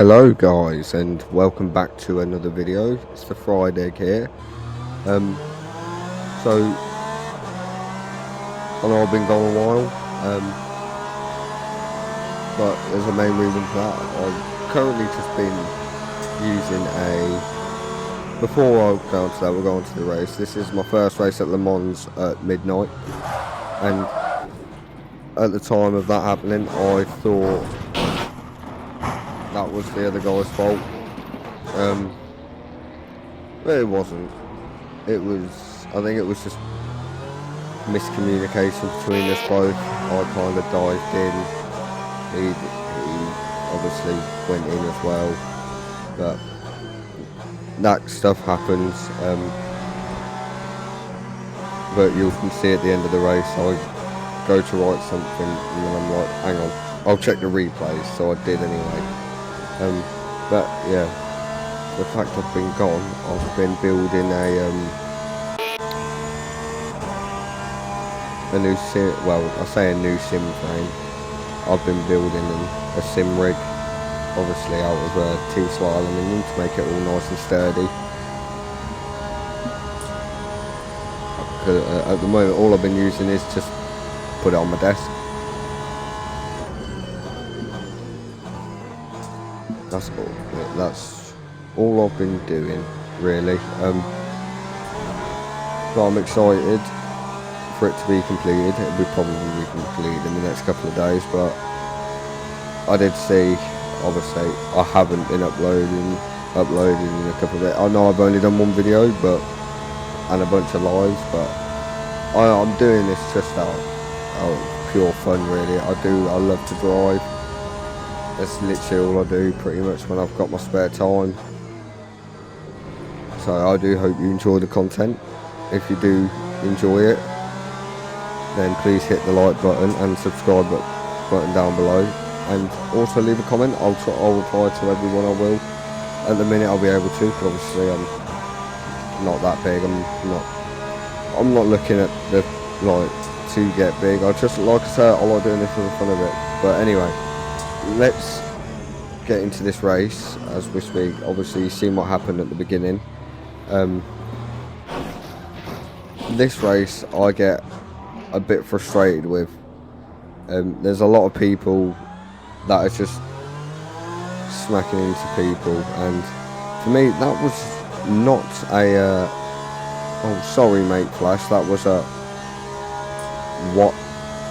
Hello guys, and welcome back to another video. It's the fried egg here. So I know I've been gone a while, but there's a main reason for that. I've currently just been using before I go on to that, we'll go on to the race. This is my first race at Le Mans at midnight, and at the time of that happening I thought that was the other guy's fault. But it wasn't. I think it was just miscommunication between us both. I kind of dived in. He obviously went in as well. But that stuff happens. But you can see at the end of the race, I go to write something and then I'm like, hang on, I'll check the replays. So I did anyway. But yeah, the fact I've been gone, I've been building a new sim. Well, I say a new sim frame. I've been building a sim rig, obviously out of T-Slide aluminium to make it all nice and sturdy. At the moment, all I've been using is just put it on my desk. That's all I've been doing, really. But I'm excited for it to be completed. It'll be probably be completed in the next couple of days. But I did see, obviously, I haven't been uploading in a couple of days. I know I've only done one video, and a bunch of lives, but I'm doing this just out of pure fun, really. I love to drive. That's literally all I do pretty much when I've got my spare time. So I do hope you enjoy the content. If you do enjoy it, then please hit the like button and subscribe button down below. And also leave a comment. I'll reply to everyone I will. At the minute I'll be able to, because obviously I'm not that big. I'm not looking at the to get big. I just, like I said, I like doing this for the fun of it. But anyway, let's get into this race as we speak. Obviously, you've seen what happened at the beginning. This race I get a bit frustrated with. There's a lot of people that are just smacking into people, and for me that was not a oh sorry mate Flash, that was a what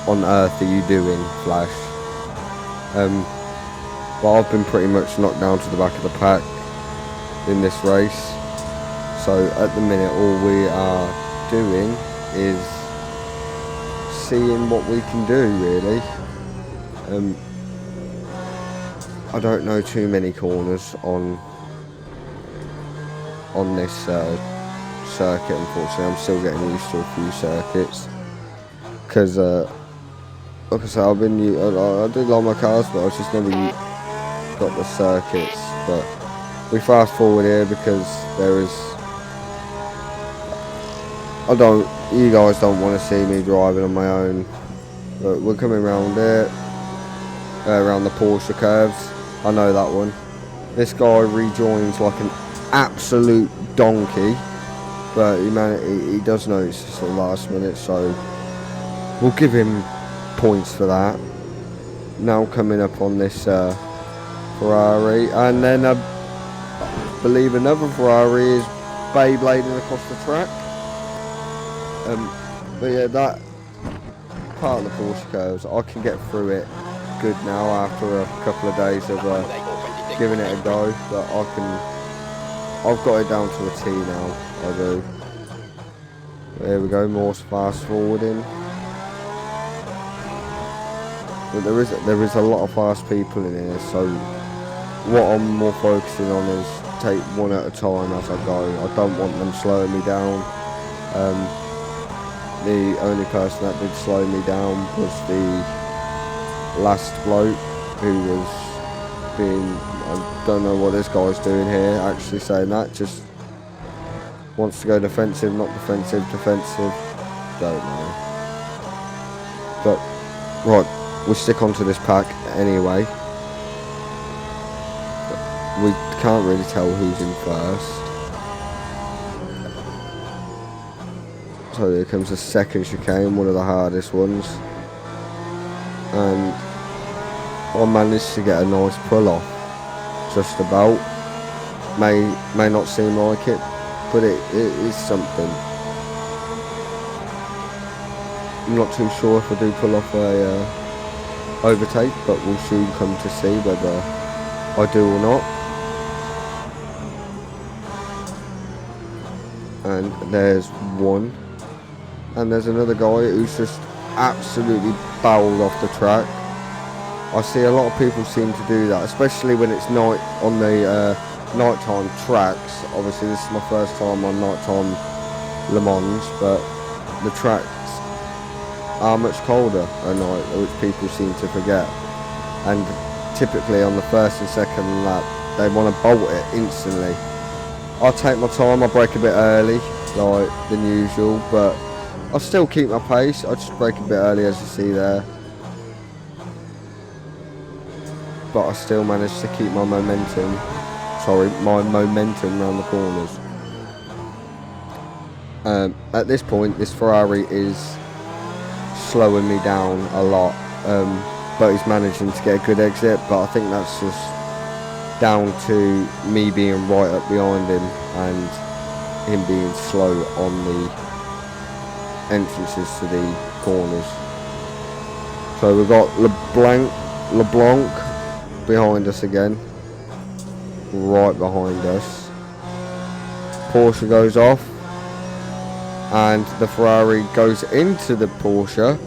on earth are you doing Flash. But I've been pretty much knocked down to the back of the pack in this race. So at the minute all we are doing is seeing what we can do, really. I don't know too many corners on this circuit, unfortunately. I'm still getting used to a few circuits. Because, like I said, I do like my cars, but I've just never got the circuits. But we fast forward here because there is... you guys don't want to see me driving on my own. But we're coming around here, around the Porsche curves. I know that one. This guy rejoins like an absolute donkey, but he does know it's just the last minute, so we'll give him points for that. Now coming up on this Ferrari, and then I believe another Ferrari is Beyblading across the track. But yeah, that part of the Porsche curves, I can get through it good now after a couple of days of giving it a go. But I've got it down to a T now. I do. There we go, more fast forwarding. But there is a lot of fast people in here, so what I'm more focusing on is take one at a time as I go. I don't want them slowing me down. The only person that did slow me down was the last bloke who was I don't know what this guy's doing here, actually saying that, just wants to go defensive, not defensive, don't know. But, right, we'll stick onto this pack anyway. we can't really tell who's in first. So here comes the second chicane, one of the hardest ones. And I managed to get a nice pull off. Just about. May not seem like it, but it is something. I'm not too sure if I do pull off a overtake, but we'll soon come to see whether I do or not. And there's one. And there's another guy who's just absolutely bowled off the track. I see a lot of people seem to do that, especially when it's night on the nighttime tracks. Obviously this is my first time on nighttime Le Mans, but the tracks are much colder at night, which people seem to forget. And typically on the first and second lap, they want to bolt it instantly. I take my time, I brake a bit early, like than usual, but I still keep my pace. I just brake a bit early, as you see there. But I still managed to keep my momentum. My momentum around the corners. At this point, this Ferrari is slowing me down a lot, but he's managing to get a good exit. But I think that's just down to me being right up behind him and him being slow on the entrances to the corners. So we've got LeBlanc behind us again, right behind us. Porsche goes off and the Ferrari goes into the Porsche.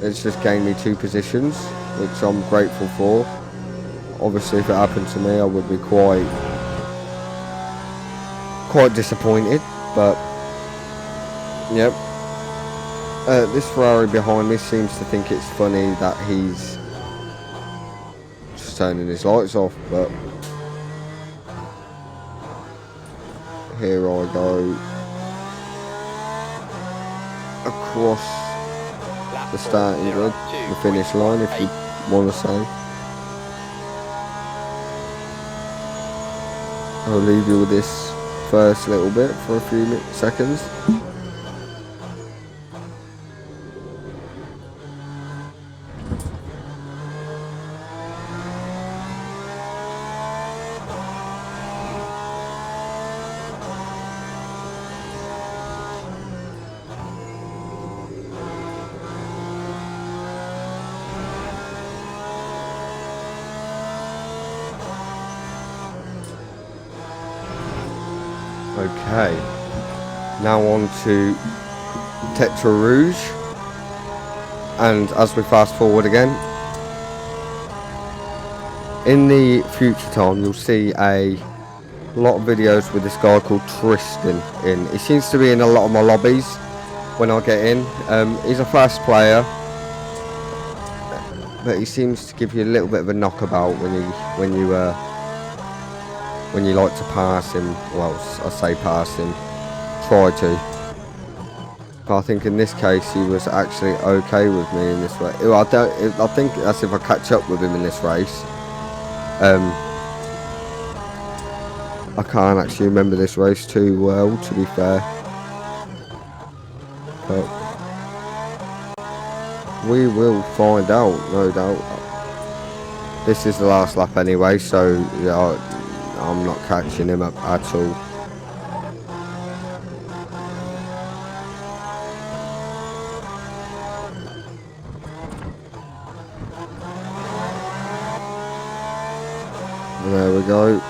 It's just gained me 2 positions, which I'm grateful for. Obviously if it happened to me I would be quite disappointed, but yep. This Ferrari behind me seems to think it's funny that he's just turning his lights off, but here I go across the starting grid, the finish line, if you want to say. I'll leave you with this first little bit for a few seconds. Okay, now on to Tetra Rouge, and as we fast forward again, in the future time you'll see a lot of videos with this guy called Tristan in. He seems to be in a lot of my lobbies when I get in. He's a fast player, but he seems to give you a little bit of a knockabout when you like to pass him. Well, I say pass him, try to. But I think in this case he was actually okay with me in this race. I think that's if I catch up with him in this race. I can't actually remember this race too well, to be fair. But we will find out, no doubt. This is the last lap anyway, so yeah, I'm not catching him up at all. And there we go.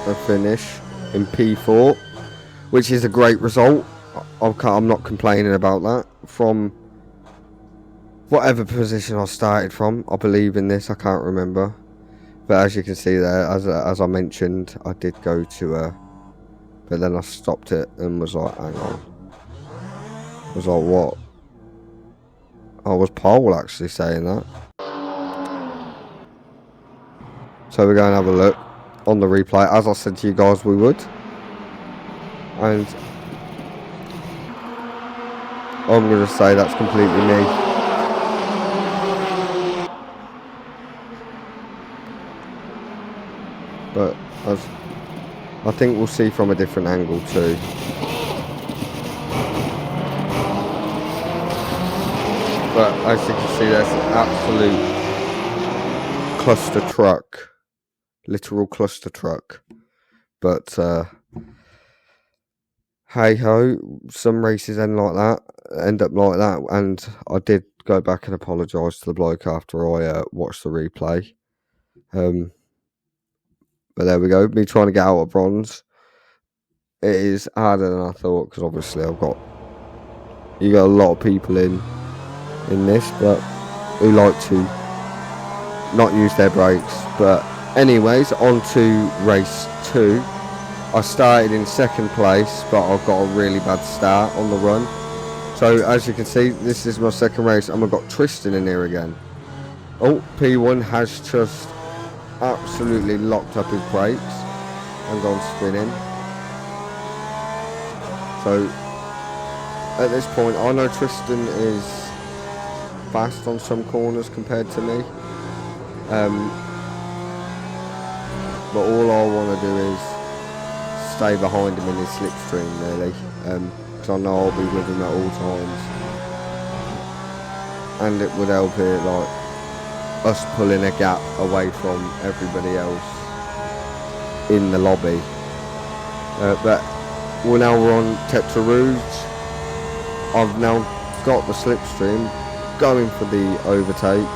A finish in P4, which is a great result. I'm not complaining about that. From whatever position I started from, I believe in this. I can't remember, but as you can see there, as I mentioned, I did go to but then I stopped it and was like, hang on. I was like, what? I was Paul actually saying that. So we're going to have a look on the replay, as I said to you guys we would. And I'm going to say that's completely me. but I think we'll see from a different angle too. But as you can see, there's an absolute cluster truck, literal cluster truck. But hey ho, some races end up like that, and I did go back and apologise to the bloke after I watched the replay. But there we go, me trying to get out of bronze. It is harder than I thought, because obviously you got a lot of people in this, but who like to not use their brakes. But anyways, on to race 2. I started in second place, but I've got a really bad start on the run. So as you can see, this is my second race, and we've got Tristan in here again. Oh, P1 has just absolutely locked up his brakes and gone spinning. So at this point, I know Tristan is fast on some corners compared to me, but all I want to do is stay behind him in his slipstream, really, because I know I'll be with him at all times, and it would help it, like us pulling a gap away from everybody else in the lobby. But we're on Tetra Rouge. I've now got the slipstream, going for the overtake.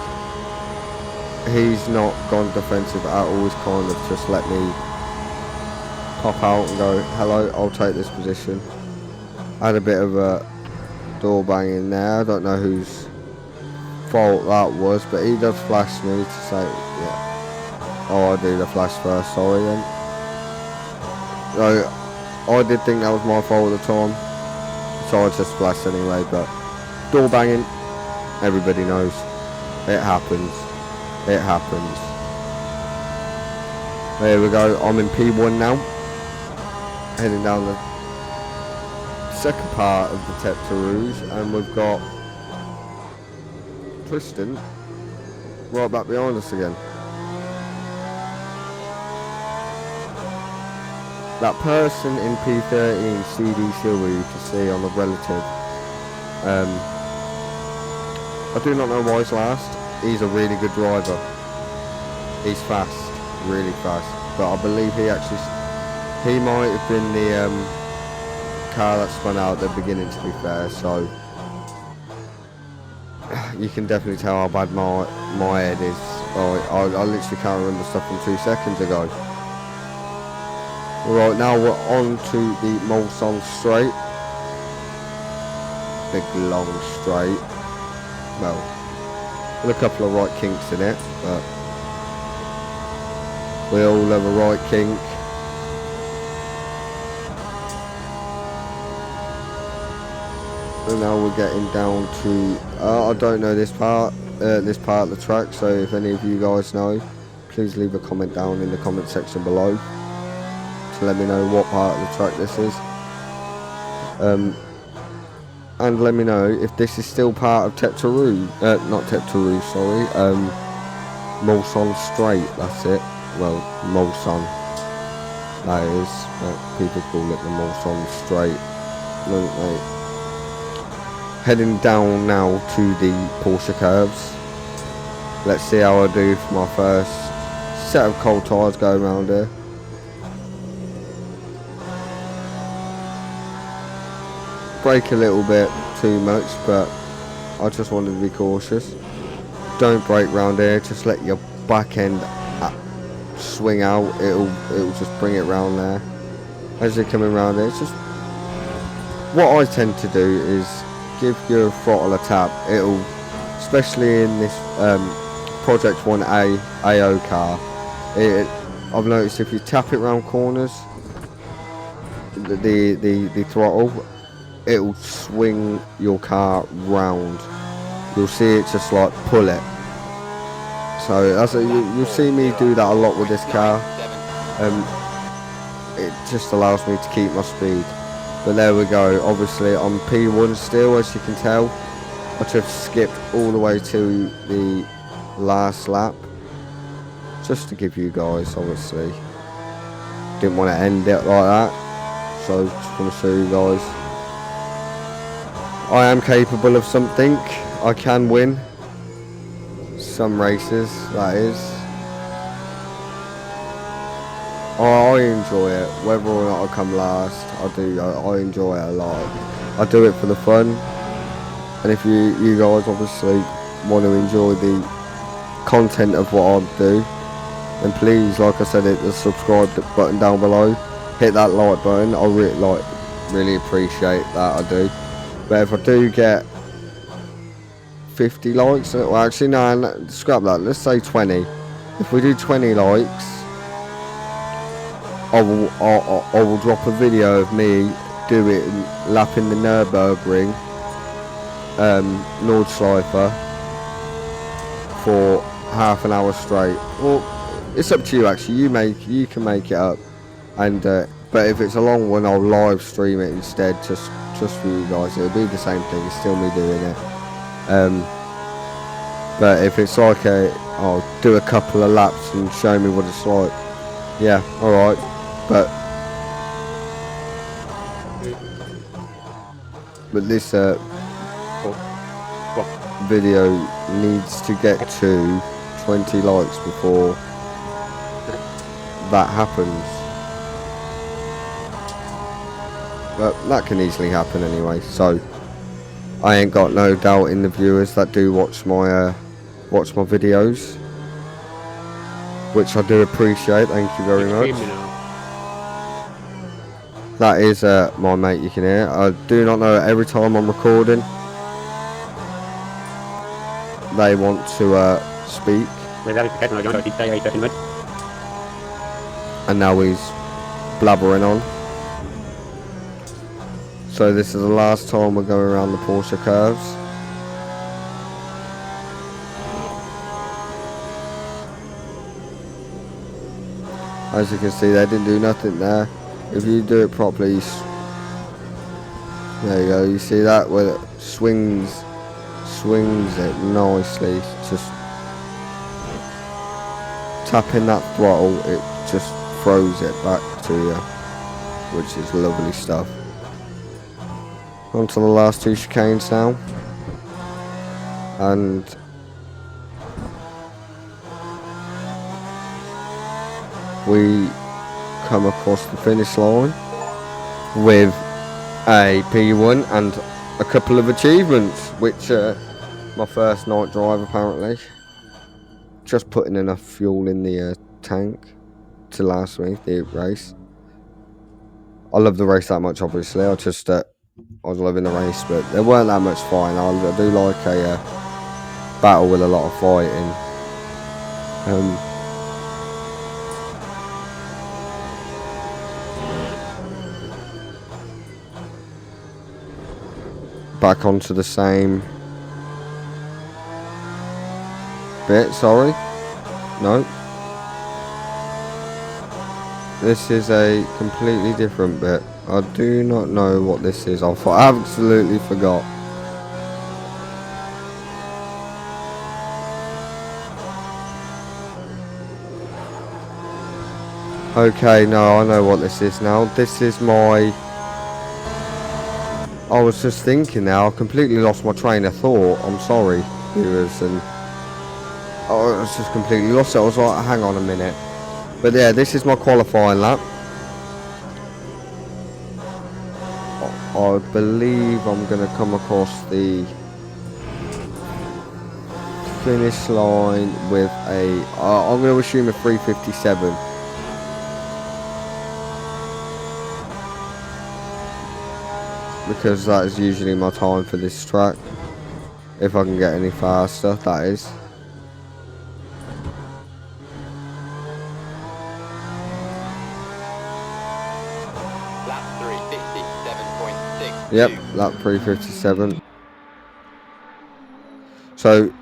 He's not gone defensive at all, he's kind of just let me pop out and go, hello, I'll take this position. I had a bit of a door banging there, I don't know whose fault that was, but he does flash me to say, yeah, oh, I do the flash first, sorry then. No, I did think that was my fault at the time, so I just flashed anyway. But door banging, everybody knows, it happens. It happens. There we go, I'm in P1 now, heading down the second part of the Tetra Rouge, and we've got Tristan right back behind us again. That person in P13 CD Silver you can see on the relative, I do not know why he's last. He's a really good driver. He's fast, really fast. But I believe he might have been the car that spun out at the beginning, to be fair. So you can definitely tell how bad my head is. I literally can't remember stuff from 2 seconds ago. Right, now we're on to the Mulsanne straight. Big long straight. Well, with a couple of right kinks in it, but we all have a right kink. And now we're getting down to, I don't know this part of the track, so if any of you guys know, please leave a comment down in the comment section below to let me know what part of the track this is. And let me know if this is still part of Tetra Rouge, not Tetra Rouge, sorry, Mulsanne Straight, that's it. Well, Mulsanne, that is, but people call it the Mulsanne Straight, don't they? Heading down now to the Porsche curves. Let's see how I do for my first set of cold tyres going around here. Brake a little bit too much, but I just wanted to be cautious. Don't brake round here, just let your back end swing out, it'll just bring it round there. As you're coming round here, it's just what I tend to do is give your throttle a tap. It'll, especially in this Project 1A AO car, I've noticed if you tap it round corners, the throttle, it'll swing your car round. You'll see it just like pull it. So you'll see me do that a lot with this car. It just allows me to keep my speed. But there we go, obviously I'm P1 still, as you can tell. I just skipped all the way to the last lap, just to give you guys, obviously, didn't want to end it like that. So just want to show you guys. I am capable of something. I can win some races, that is. I enjoy it, whether or not I come last. I enjoy it a lot. I do it for the fun, and if you guys obviously want to enjoy the content of what I do, then please, like I said, hit the subscribe button down below, hit that like button. I really appreciate that. I do. But if I do get 50 likes, well actually no, scrap that, let's say 20. If we do 20 likes, I will drop a video of me doing lapping the Nürburgring Nordschleife for half an hour straight. Well, it's up to you actually. You can make it up, and but if it's a long one, I'll live stream it instead, just for you guys. It'll be the same thing. It's still me doing it. But if it's like I'll do a couple of laps and show me what it's like. Yeah, all right. But this video needs to get to 20 likes before that happens. But that can easily happen anyway. So I ain't got no doubt in the viewers that do watch my videos, which I do appreciate. Thank you very much. That is my mate, you can hear. I do not know, every time I'm recording they want to speak. And now he's blabbering on. So this is the last time we're going around the Porsche curves. As you can see, they didn't do nothing there. If you do it properly, there you go, you see that where it swings it nicely, just tapping that throttle, it just throws it back to you, which is lovely stuff. On to the last two chicanes now, and we come across the finish line with a P1 and a couple of achievements, which my first night drive apparently. Just putting enough fuel in the tank to last me the race. I love the race that much, obviously. I was loving the race, but there weren't that much fighting. I do like a battle with a lot of fighting. Back onto the same bit, sorry. No. This is a completely different bit. I do not know what this is. I absolutely forgot. Okay, no, I know what this is now. This is my... I was just thinking now, I completely lost my train of thought. I'm sorry, viewers, and I was just completely lost it. I was like, hang on a minute. But yeah, this is my qualifying lap. I believe I'm going to come across the finish line with I'm going to assume a 3:57. Because that is usually my time for this track. If I can get any faster, that is. Yep, lap 3:57. So,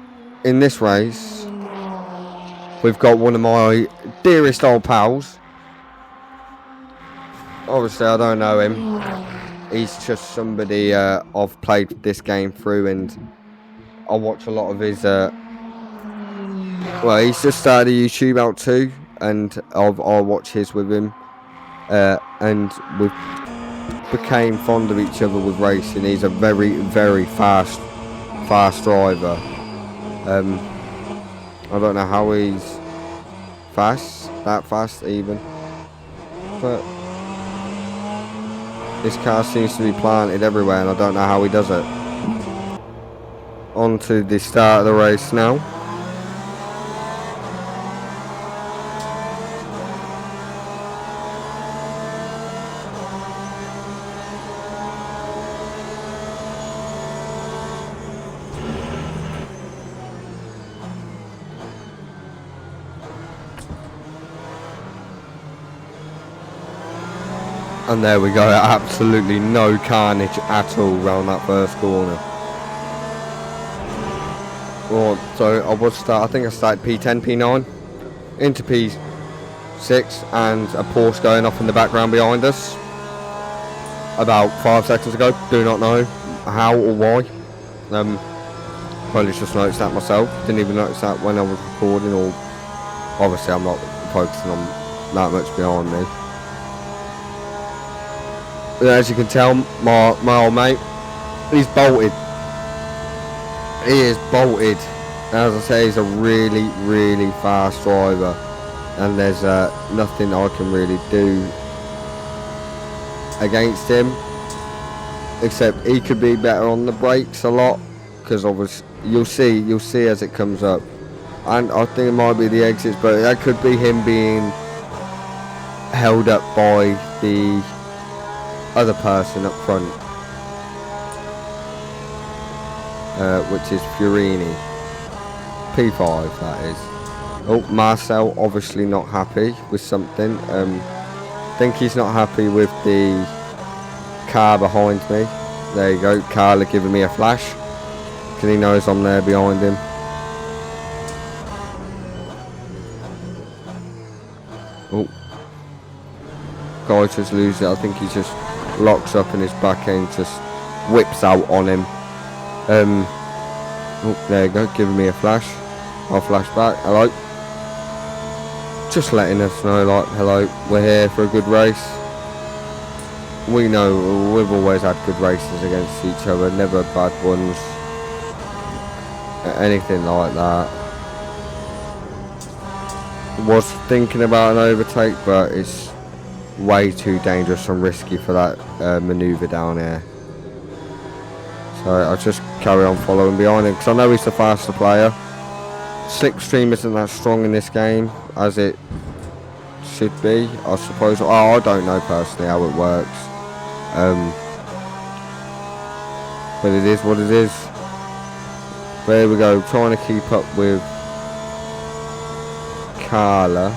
in this race, we've got one of my dearest old pals. Obviously, I don't know him. He's just somebody I've played this game through, and I watch a lot of his... well, he's just started YouTube out too, and I'll watch his with him. and we became fond of each other with racing. He's a very, very fast driver. I don't know how he's that fast even, but this car seems to be planted everywhere, and I don't know how he does it. On to the start of the race now. And there we go, absolutely no carnage at all around that first corner. Right, so I think I started P10, P9, into P6, and a Porsche going off in the background behind us about 5 seconds ago. Do not know how or why. Probably just noticed that myself. Didn't even notice that when I was recording, or obviously I'm not focusing on that much behind me. As you can tell, my old mate, he's bolted. He is bolted. As I say, he's a really, really fast driver, and there's nothing I can really do against him, except he could be better on the brakes a lot, because obviously you'll see as it comes up, and I think it might be the exits, but that could be him being held up by the other person up front, which is Fiorini, P5 that is. Oh, Marcel obviously not happy with something. Think he's not happy with the car behind me. There you go, Carla giving me a flash because he knows I'm there behind him. Oh, guy just loses it. I think he just locks up and his back end just whips out on him. Oh, there you go, giving me a flash. I'll flash back. Hello. Just letting us know, like, hello, we're here for a good race. We know we've always had good races against each other, never bad ones, anything like that. Was thinking about an overtake, but it's way too dangerous and risky for that manoeuvre down here. So I'll just carry on following behind him because I know he's the faster player. Slipstream isn't that strong in this game as it should be, I suppose. Oh, I don't know personally how it works, but it is what it is. There we go, trying to keep up with Carla.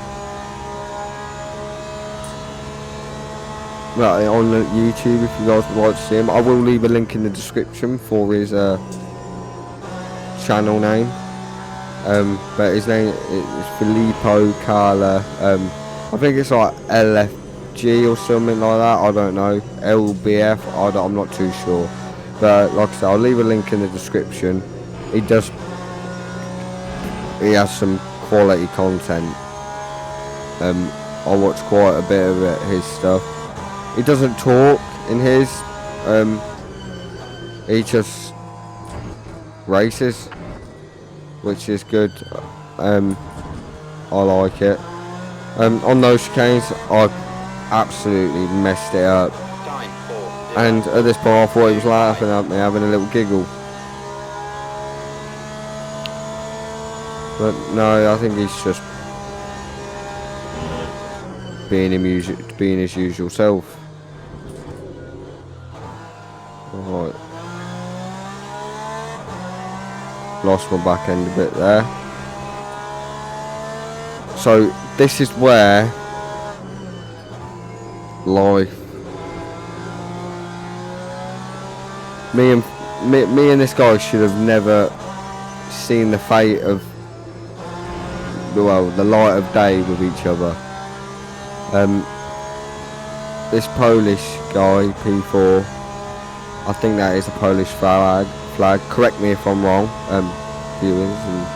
Right, on YouTube, if you guys would like to see him, I will leave a link in the description for his channel name. But his name is Filippo Carla. I think it's like LFG or something like that. I don't know. LBF. I'm not too sure. But like I said, I'll leave a link in the description. He has some quality content. I watch quite a bit of his stuff. He doesn't talk in his, he just races, which is good. I like it. On those chicanes, I absolutely messed it up. And at this point I thought he was laughing at me, having a little giggle. But no, I think he's just being his usual self. Right. Lost my back end a bit there. So this is where life. Me and this guy should have never seen the fate of, well, the light of day with each other. This Polish guy, P4, I think that is a Polish flag. Correct me if I'm wrong, viewers and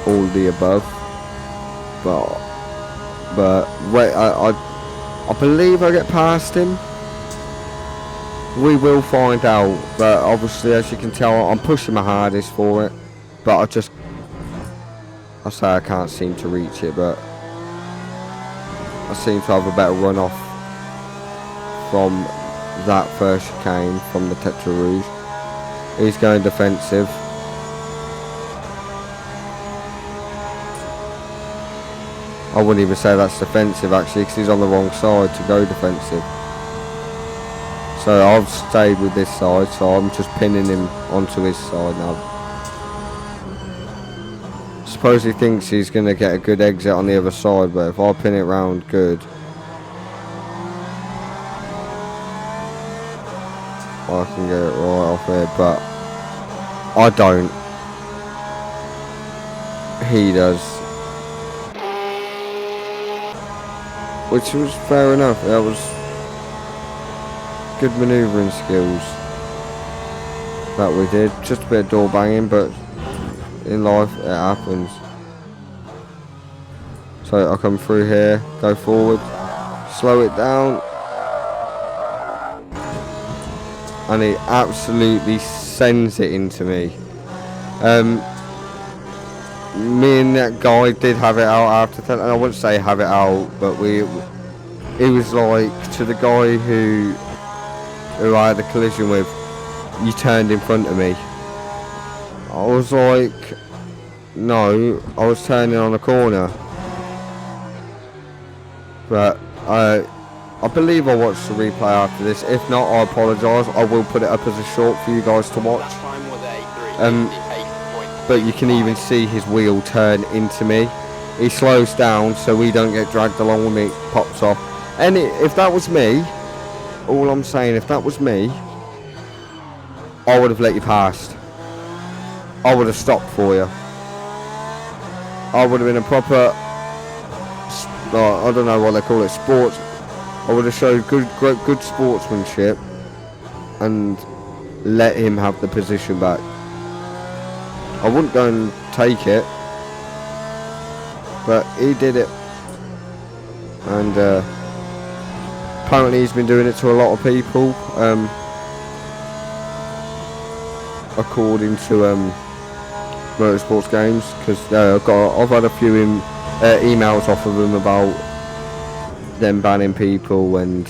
all the above. But But wait, I believe I get past him. We will find out, but obviously, as you can tell, I'm pushing my hardest for it. But I say I can't seem to reach it, but I seem to have a better run off from that first chicane from the Tetra Rouge. He's going defensive. I wouldn't even say that's defensive actually, because he's on the wrong side to go defensive. So I've stayed with this side, so I'm just pinning him onto his side now. Suppose he thinks he's going to get a good exit on the other side, but if I pin it round good, I can get it right off here, but I don't. He does. Which was fair enough. That was good manoeuvring skills that we did. Just a bit of door banging, but in life it happens. So I come through here, go forward, slow it down, and he absolutely sends it into me. Me and that guy did have it out after that, and I wouldn't say have it out, but it was like to the guy who I had a collision with, you turned in front of me. I was like, no, I was turning on a corner. But I believe I watched the replay after this. If not, I apologise. I will put it up as a short for you guys to watch. But you can even see his wheel turn into me. He slows down so we don't get dragged along with me. It pops off. And if that was me, all I'm saying, if that was me, I would have let you past. I would have stopped for you. I would have been a proper, I don't know what they call it, sports. I would have showed good sportsmanship and let him have the position back. I wouldn't go and take it, but he did it. And apparently he's been doing it to a lot of people, according to motorsports games, because I've had a few emails off of them about them banning people and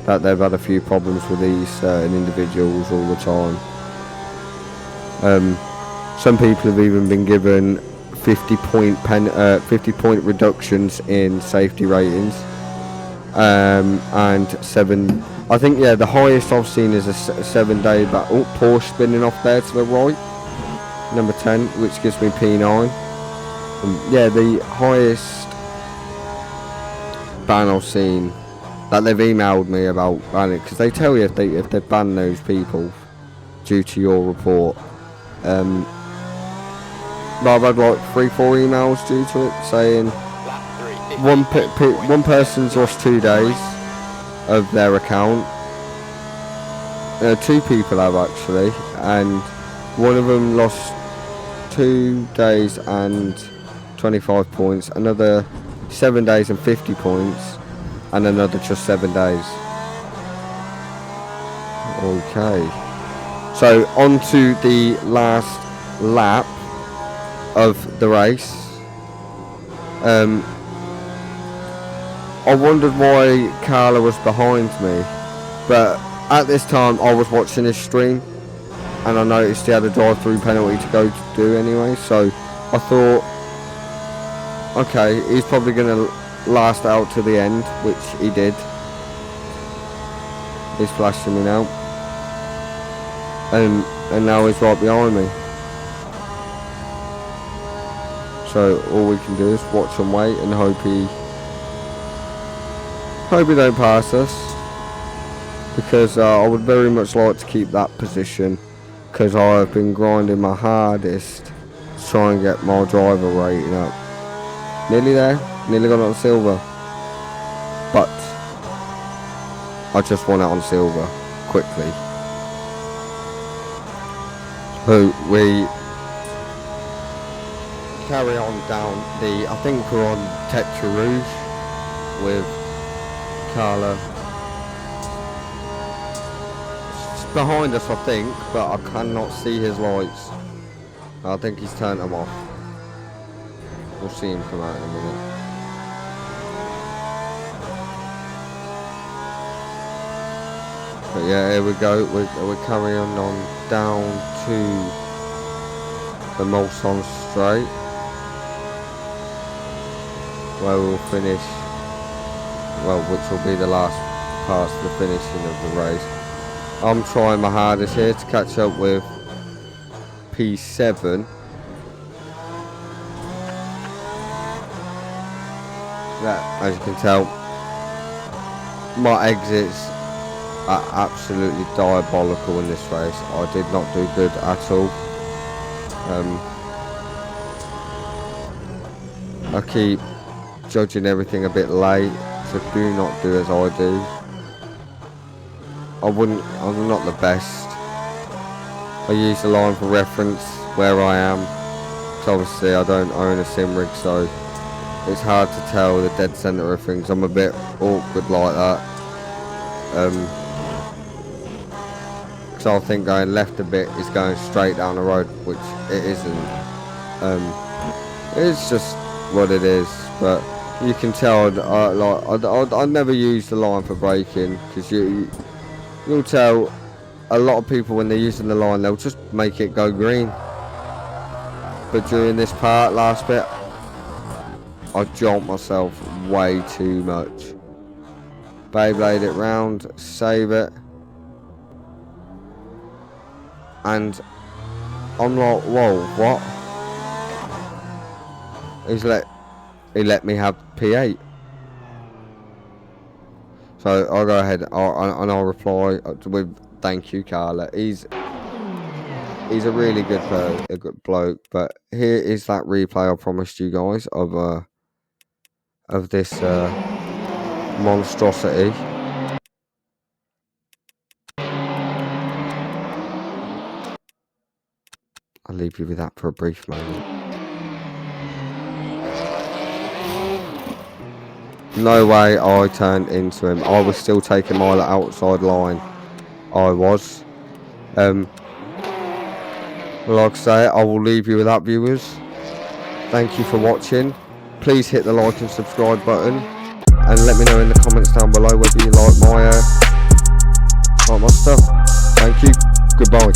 that they've had a few problems with these certain individuals all the time. Some people have even been given 50 point reductions in safety ratings, and 7. I think the highest I've seen is a 7-day back. Oh, Porsche spinning off there to the right, number 10, which gives me P9. The highest ban I've seen that they've emailed me about banning, because they tell you if they ban those people due to your report. But I've had like 3-4 emails due to it saying one person's lost 2 days of their account. 2 people have actually, and one of them lost 2 days and 25 points, another 7 days and 50 points, and another just 7 days. Okay, so on to the last lap of the race. I wondered why Carla was behind me, but at this time I was watching his stream and I noticed he had a drive-through penalty to go to do anyway, so I thought, okay, he's probably going to last out to the end, which he did. He's flashing me now, and now he's right behind me. So all we can do is watch and wait and hope he don't pass us, because I would very much like to keep that position, because I've been grinding my hardest to try and get my driver rating up. Nearly there, nearly got it on silver, but I just want it on silver quickly. So we carry on down the, I think we're on Tetra Rouge with Carla. It's behind us, I think, but I cannot see his lights. I think he's turned them off. We'll see him come out in a minute. But yeah, here we go. We're carrying on down to the Mulsanne Straight, where we'll finish, well, which will be the last past the finishing of the race. I'm trying my hardest here to catch up with P7. That, as you can tell, my exits are absolutely diabolical in this race. I did not do good at all. I keep judging everything a bit late, so do not do as I do. I'm not the best. I use the line for reference where I am, because obviously I don't own a sim rig, so it's hard to tell the dead centre of things. I'm a bit awkward like that. Because I think going left a bit is going straight down the road, which it isn't. It's just what it is. But you can tell I never use the line for braking, because you'll tell a lot of people when they're using the line, they'll just make it go green. But during this part, last bit, I jumped myself way too much. Beyblade it round, save it. And I'm like, whoa, what? He let me have P8. So I'll go ahead and I'll reply with thank you, Carla. He's a really good bloke. But here is that replay I promised you guys of this monstrosity. I'll leave you with that for a brief moment. No way I turned into him. I was still taking my outside line. I was. Like I say, I will leave you with that, viewers. Thank you for watching. Please hit the like and subscribe button. And let me know in the comments down below whether you like my stuff. Thank you. Goodbye.